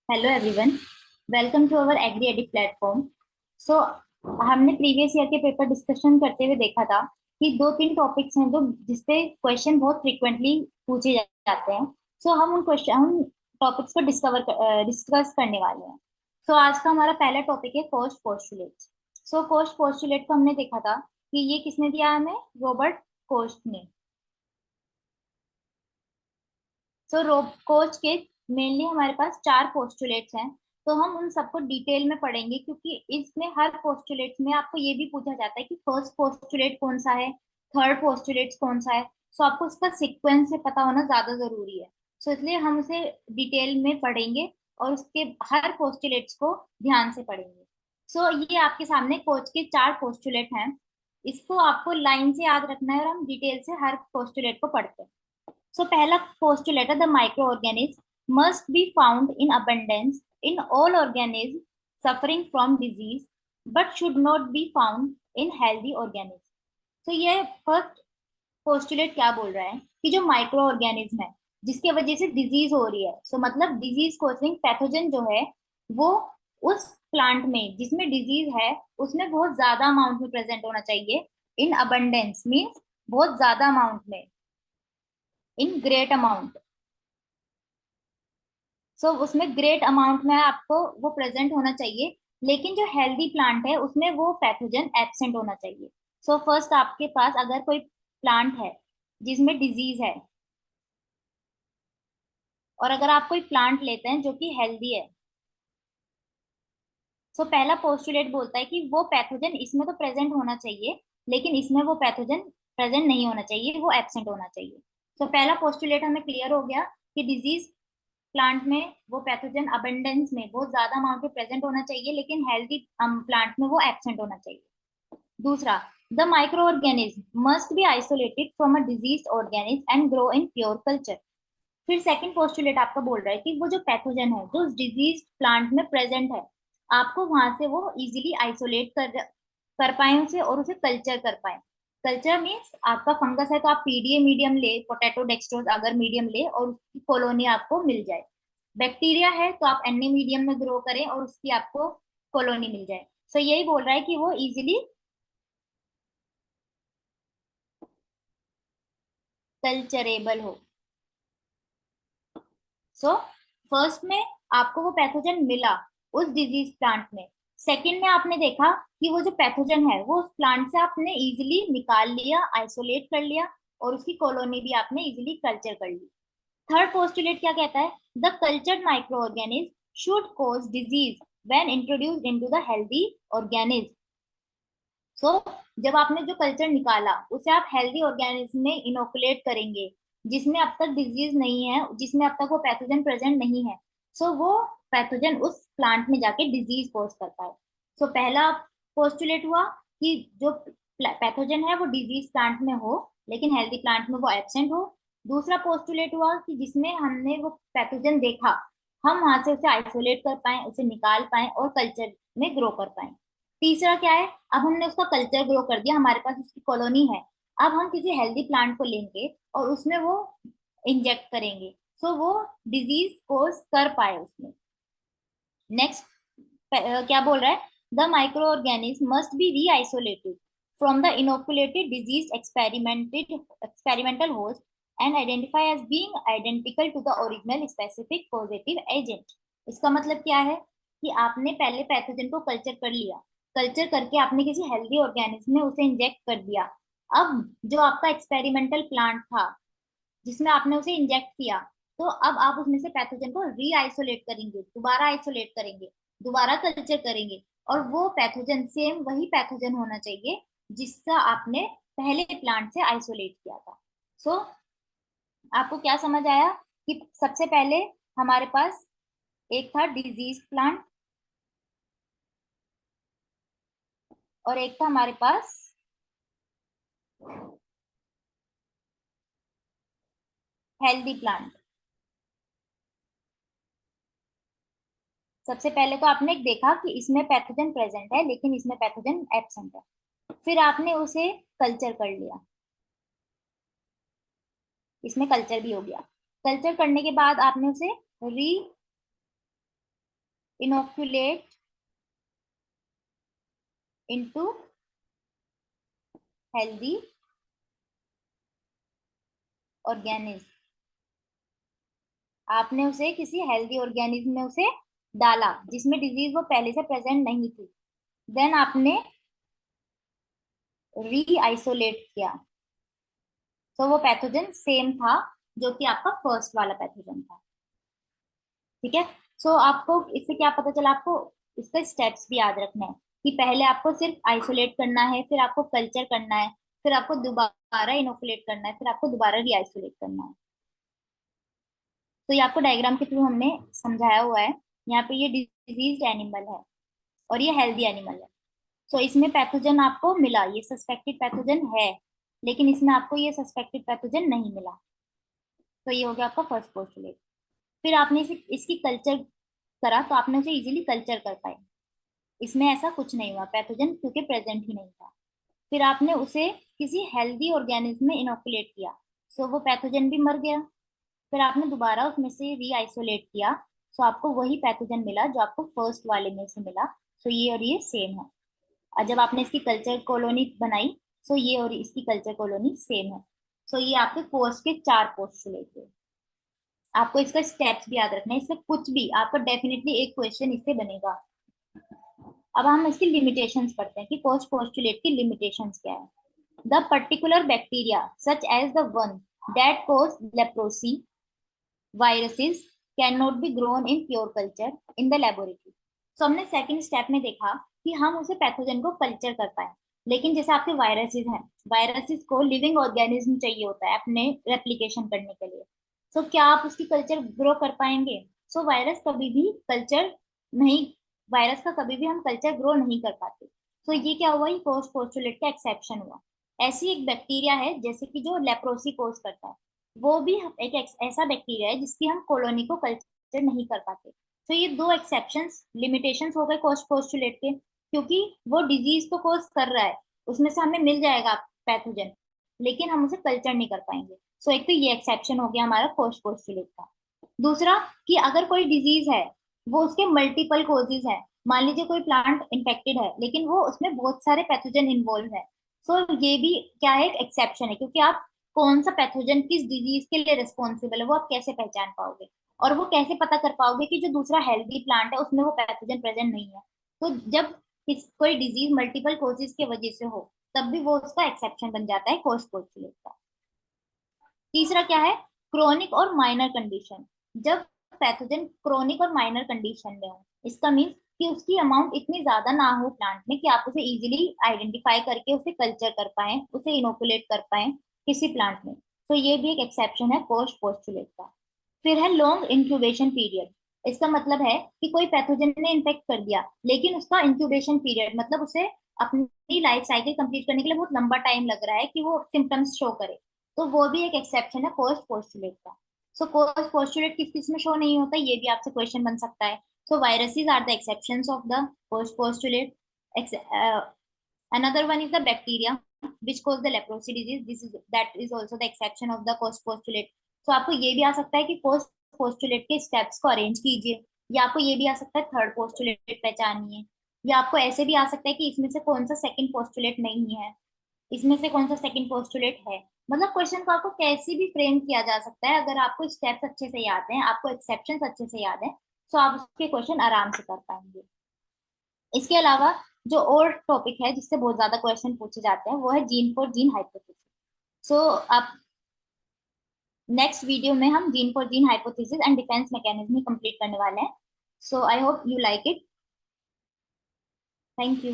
Hello everyone, welcome to our agri edit platform. So हमने previous year के paper discussion करते हुए देखा था कि दो तीन टॉपिक्स हैं जो जिसपे क्वेश्चन बहुत फ्रिक्वेंटली पूछे जाते हैं। हम टॉपिक्स को डिस्कस करने वाले हैं। आज का हमारा पहला टॉपिक है कॉस्ट पोस्टुलेट। कॉस्ट पोस्टुलेट को हमने देखा था कि ये किसने दिया हमें, रॉबर्ट कोस्ट ने। कोच के मेनली हमारे पास चार पोस्टुलेट्स हैं। तो हम उन सबको डिटेल में पढ़ेंगे क्योंकि इसमें हर पोस्टुलेट में आपको ये भी पूछा जाता है कि फर्स्ट पोस्टुलेट कौन सा है, थर्ड पोस्टुलेट कौन सा है। आपको उसका सीक्वेंस से पता होना ज्यादा जरूरी है। इसलिए हम उसे डिटेल में पढ़ेंगे और उसके हर पोस्टुलेट्स को ध्यान से पढ़ेंगे। ये आपके सामने कोच के चार पोस्टुलेट हैं। इसको आपको लाइन से याद रखना है और हम डिटेल से हर पोस्टुलेट को पढ़ते हैं। पहला postulate है, the microorganism must be found in abundance in all organisms suffering from disease but should not be found in healthy organisms। ये फर्स्ट postulate क्या बोल रहा है कि जो माइक्रो ऑर्गेनिज्म है जिसके वजह से डिजीज हो रही है, मतलब डिजीज कॉजिंग पैथोजन जो है वो उस प्लांट में जिसमें डिजीज है उसमें बहुत ज्यादा अमाउंट में प्रेजेंट होना चाहिए। इन अबंडेंस मीन्स बहुत ज्यादा अमाउंट में, इन ग्रेट अमाउंट। उसमें ग्रेट अमाउंट में आपको वो प्रेजेंट होना चाहिए। लेकिन जो हेल्दी प्लांट है उसमें वो पैथोजन एब्सेंट होना चाहिए। फर्स्ट आपके पास अगर कोई प्लांट है जिसमें डिजीज है और अगर आप कोई प्लांट लेते हैं जो कि हेल्दी है, पहला पोस्टुलेट बोलता है कि वो पैथोजन इसमें तो प्रेजेंट होना चाहिए लेकिन इसमें वो पैथोजन प्रेजेंट नहीं होना चाहिए, वो एब्सेंट होना चाहिए। पहला पोस्टुलेट हमें क्लियर हो गया कि डिजीज प्लांट में वो पैथोजन अबंडेंस में बहुत ज्यादा अमाउंट में प्रेजेंट होना चाहिए लेकिन हेल्दी प्लांट में वो एब्सेंट होना चाहिए। दूसरा, the microorganism must be isolated from a disease organism and grow in pure culture. फिर सेकंड पोस्टुलेट आपका बोल रहा है कि वो जो पैथोजन है जो डिजीज प्लांट में प्रेजेंट है, आपको वहां से वो इजीली आइसोलेट कर पाए उसे और उसे कल्चर कर पाए। कल्चर मीन्स आपका फंगस है तो आप पीडीए मीडियम ले, पोटैटो डेक्सट्रोज अगर मीडियम ले और उसकी कॉलोनी आपको मिल जाए। बैक्टीरिया है तो आप एनए मीडियम में ग्रो करें और उसकी आपको कॉलोनी मिल जाए। यही बोल रहा है कि वो इजीली कल्चरेबल हो। फर्स्ट में आपको वो पैथोजन मिला उस डिजीज प्लांट में। सेकंड में आपने देखा कि वो जो पैथोजन है वो उस प्लांट से आपने इजीली निकाल लिया, आइसोलेट कर लिया और उसकी कॉलोनी भी आपने इजीली कल्चर कर ली। थर्ड पोस्टुलेट क्या कहता है, the cultured micro organism should cause disease when introduced into the healthy organism. जब आपने जो कल्चर निकाला उसे आप हेल्दी ऑर्गेनिज्म में इनोकुलेट करेंगे जिसमें अब तक डिजीज नहीं है, जिसमें अब तक वो पैथोजन प्रेजेंट नहीं है। वो पैथोजन उस प्लांट में जाके डिजीज कॉज करता है। पहला पोस्टुलेट हुआ कि जो पैथोजन है वो डिजीज प्लांट में हो लेकिन हेल्दी प्लांट में वो एब्सेंट हो। दूसरा पोस्टुलेट हुआ कि जिसमें हमने वो पैथोजन देखा, हम वहां से उसे आइसोलेट कर पाए, उसे निकाल पाए और कल्चर में ग्रो कर पाए। तीसरा क्या है, अब हमने उसका कल्चर ग्रो कर दिया, हमारे पास उसकी कॉलोनी है। अब हम किसी हेल्दी प्लांट को लेंगे और उसमें वो इंजेक्ट करेंगे वो डिजीज कोज कर पाए उसमें। नेक्स्ट क्या बोल रहा है, the microorganism must be reisolated from the inoculated disease experimental host and identify as being identical to the original specific positive agent. इसका मतलब क्या है कि आपने पहले पैथोजन को कल्चर कर लिया, कल्चर करके आपने किसी हेल्दी ऑर्गेनिज्म में उसे इंजेक्ट कर दिया। अब जो आपका एक्सपेरिमेंटल प्लांट था जिसमें आपने उसे इंजेक्ट किया, तो अब आप उसमें से पैथोजन को री आइसोलेट करेंगे, दोबारा आइसोलेट करेंगे, दोबारा कल्चर करेंगे और वो पैथोजन सेम वही पैथोजन होना चाहिए जिसका आपने पहले प्लांट से आइसोलेट किया था। सो आपको क्या समझ आया कि सबसे पहले हमारे पास एक था डिजीज प्लांट और एक था हमारे पास हेल्दी प्लांट। सबसे पहले तो आपने देखा कि इसमें पैथोजन प्रेजेंट है लेकिन इसमें पैथोजन एब्सेंट है। फिर आपने उसे कल्चर कर लिया, इसमें कल्चर भी हो गया। कल्चर करने के बाद आपने उसे री इनोक्यूलेट इनटू हेल्दी ऑर्गेनिज्म। आपने उसे किसी हेल्दी ऑर्गेनिज्म में उसे डाला जिसमें डिजीज वो पहले से प्रेजेंट नहीं थी। देन आपने री आइसोलेट किया, तो वो पैथोजन सेम था जो कि आपका फर्स्ट वाला पैथोजन था। ठीक है। सो आपको इससे क्या पता चला, आपको इसका स्टेप्स भी याद रखना है कि पहले आपको सिर्फ आइसोलेट करना है, फिर आपको कल्चर करना है, फिर आपको दोबारा इनोकुलेट करना है, फिर आपको दोबारा री आइसोलेट करना है। तो ये आपको डायग्राम के थ्रू हमने समझाया हुआ है। यहाँ पे ये डिजीज एनिमल है और ये हेल्दी एनिमल है। सो इसमें पैथोजन आपको मिला, ये सस्पेक्टेड पैथोजन है, लेकिन इसमें आपको ये सस्पेक्टेड पैथोजन नहीं मिला। तो ये हो गया आपका फर्स्ट पोस्टुलेट। फिर आपने इसे इसकी कल्चर करा तो आपने उसे इजीली कल्चर कर पाए। इसमें ऐसा कुछ नहीं हुआ, पैथोजन क्योंकि प्रेजेंट ही नहीं था। फिर आपने उसे किसी हेल्दी ऑर्गेनिज्म में इनोकुलेट किया, सो वो पैथोजन भी मर गया। फिर आपने दोबारा उसमें से री आइसोलेट किया, सो आपको वही पैथोजन मिला जो आपको फर्स्ट वाले में से मिला। सो ये और ये सेम है। और जब आपने इसकी कल्चर कॉलोनी बनाई, सो ये और इसकी कल्चर कॉलोनी सेम है। सो ये आपके कोर्स के 4 पोस्टुलेट थे। आपको इसका स्टेप्स भी याद रखना है, इससे कुछ भी आपका डेफिनेटली एक क्वेश्चन इससे बनेगा। अब हम इसकी लिमिटेशंस पढ़ते हैं कि पोस्ट पोस्टुलेट की लिमिटेशंस क्या है। The particular bacteria such as the one that cause leprosy viruses cannot be grown in pure culture in the laboratory। तो हमने सेकंड स्टेप में देखा कि हम उसे पैथोजन को कल्चर कर पाए, लेकिन जैसे आपके वायरसेस हैं, वायरसेस को लिविंग ऑर्गेनिज्म चाहिए होता है अपने रेप्लिकेशन करने के लिए। सो क्या आप उसकी कल्चर ग्रो कर पाएंगे? सो वायरस कभी भी कल्चर नहीं, वायरस का कभी भी हम कल्चर ग्रो नहीं कर पाते। तो ये क्या हुआ, ये पोस्ट पोस्टुलेट का एक्सेप्शन हुआ। ऐसी एक बैक्टीरिया है जैसे कि जो लेप्रोसी कोज करता है, वो भी एक ऐसा बैक्टीरिया है जिसकी हम कॉलोनी को कल्चर नहीं कर पाते। तो ये दो एक्सेप्शंस लिमिटेशंस हो गए पोस्ट पोस्टुलेट के, क्योंकि वो डिजीज तो कोज कर रहा है, उसमें से हमें मिल जाएगा पैथोजन, लेकिन हम उसे कल्चर नहीं कर पाएंगे। सो एक तो ये एक्सेप्शन हो गया हमारा पोस्ट पोस्टुलेट का। दूसरा कि अगर कोई डिजीज है, वो उसके मल्टीपल कोजेज है। मान लीजिए कोई प्लांट इन्फेक्टेड है लेकिन वो उसमें बहुत सारे पैथोजन इन्वॉल्व है। सो ये भी क्या है, एक एक्सेप्शन है, क्योंकि आप कौन सा पैथोजन किस डिजीज के लिए रिस्पॉन्सिबल है वो आप कैसे पहचान पाओगे, और वो कैसे पता कर पाओगे कि जो दूसरा हेल्दी प्लांट है उसमें वो पैथोजन प्रेजेंट नहीं है। तो जब कोई डिजीज मल्टीपल कोजेज की वजह से हो, तब भी वो उसका एक्सेप्शन बन जाता है पोस्ट पोस्टुलेट का। तीसरा क्या है, क्रोनिक और माइनर कंडीशन। जब पैथोजन क्रोनिक और माइनर कंडीशन में हो, इसका मीन्स कि उसकी अमाउंट इतनी ज्यादा ना हो प्लांट में कि आप उसे इजीली आइडेंटिफाई करके उसे कल्चर कर पाए, उसे इनोकुलेट कर पाए किसी प्लांट में। तो ये भी एक एक्सेप्शन है पोस्ट पोस्टुलेट का। फिर है लॉन्ग इंक्यूबेशन पीरियड। इसका मतलब है कि कोई पैथोजन ने इन्फेक्ट कर दिया, लेकिन उसका इंक्यूबेशन पीरियड मतलब उसे अपनी लाइफ साइकिल कंप्लीट करने के लिए बहुत लंबा टाइम लग रहा है कि वो सिम्टम्स शो करे। तो वो भी एक एक्सेप्शन है पोस्ट पोस्टुलेट का। सो पोस्ट पोस्टुलेट किस किस में शो नहीं होता, ये भी आपसे क्वेश्चन बन सकता है। So viruses are the exceptions of the post postulate. Another one is the bacteria which cause the leprosy disease. This is that is also the exception of the post postulate. So आपको ये भी आ सकता है कि post postulate के steps को arrange कीजिए, या आपको ये भी आ सकता है थर्ड पोस्टुलेट पहचानिए, या आपको ऐसे भी आ सकता है कि इसमें से कौन सा सेकंड पोस्टुलेट नहीं है, इसमें से कौन सा सेकंड पोस्टुलेट है। मतलब क्वेश्चन को आपको कैसे भी फ्रेम किया जा सकता है, अगर आपको स्टेप्स अच्छे से याद हैं, आपको एक्सेप्शंस अच्छे से याद है, तो आप उसके क्वेश्चन आराम से कर पाएंगे। इसके अलावा जो और टॉपिक है जिससे बहुत ज्यादा क्वेश्चन पूछे जाते हैं वो है gene for gene hypothesis. So आप नेक्स्ट वीडियो में हम gene for gene hypothesis and defence mechanism complete करने वाले हैं। So I hope you like it. Thank you.